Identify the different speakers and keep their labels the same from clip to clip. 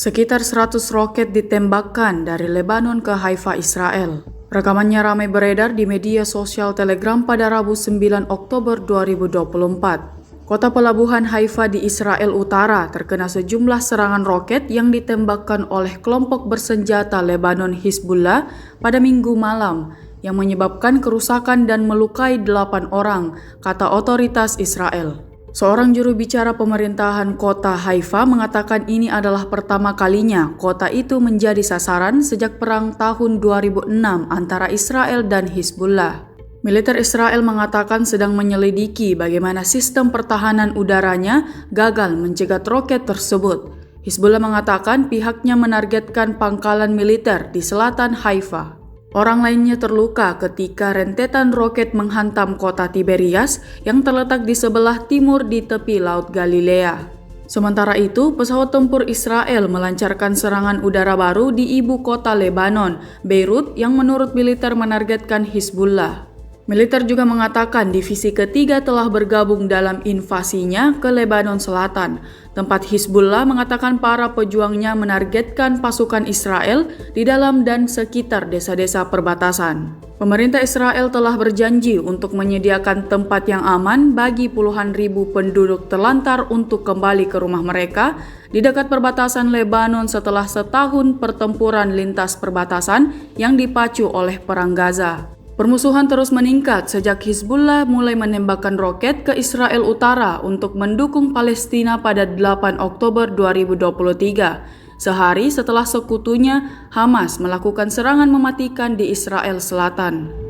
Speaker 1: Sekitar 100 roket ditembakkan dari Lebanon ke Haifa, Israel. Rekamannya ramai beredar di media sosial Telegram pada Rabu 9 Oktober 2024. Kota pelabuhan Haifa di Israel Utara terkena sejumlah serangan roket yang ditembakkan oleh kelompok bersenjata Lebanon Hizbullah pada Minggu malam, yang menyebabkan kerusakan dan melukai 8 orang, kata otoritas Israel. Seorang juru bicara pemerintahan kota Haifa mengatakan ini adalah pertama kalinya kota itu menjadi sasaran sejak perang tahun 2006 antara Israel dan Hizbullah. Militer Israel mengatakan sedang menyelidiki bagaimana sistem pertahanan udaranya gagal mencegat roket tersebut. Hizbullah mengatakan pihaknya menargetkan pangkalan militer di selatan Haifa. Orang lainnya terluka ketika rentetan roket menghantam kota Tiberias yang terletak di sebelah timur di tepi Laut Galilea. Sementara itu, pesawat tempur Israel melancarkan serangan udara baru di ibu kota Lebanon, Beirut, yang menurut militer menargetkan Hizbullah. Militer juga mengatakan divisi ketiga telah bergabung dalam invasinya ke Lebanon Selatan. Tempat Hizbullah mengatakan para pejuangnya menargetkan pasukan Israel di dalam dan sekitar desa-desa perbatasan. Pemerintah Israel telah berjanji untuk menyediakan tempat yang aman bagi puluhan ribu penduduk terlantar untuk kembali ke rumah mereka di dekat perbatasan Lebanon setelah setahun pertempuran lintas perbatasan yang dipacu oleh Perang Gaza. Permusuhan terus meningkat sejak Hizbullah mulai menembakkan roket ke Israel Utara untuk mendukung Palestina pada 8 Oktober 2023, sehari setelah sekutunya Hamas melakukan serangan mematikan di Israel Selatan.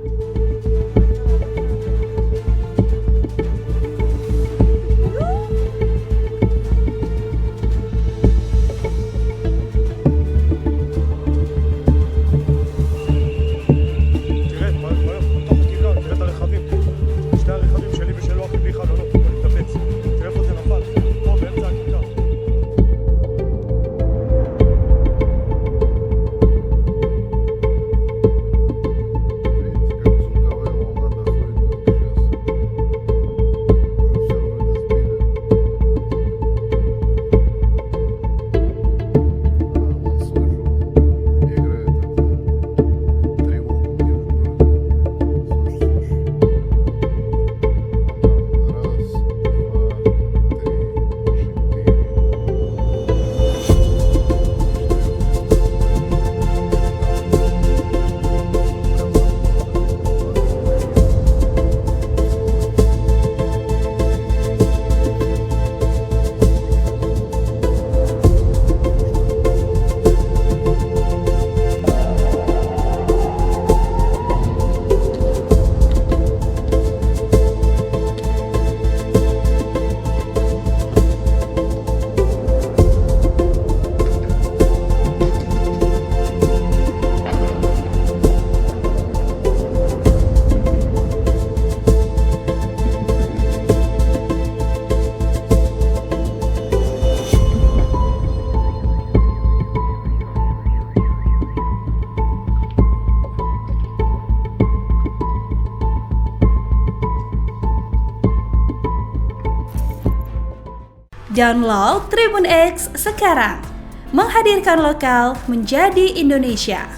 Speaker 2: Download Tribun X sekarang, menghadirkan lokal menjadi Indonesia.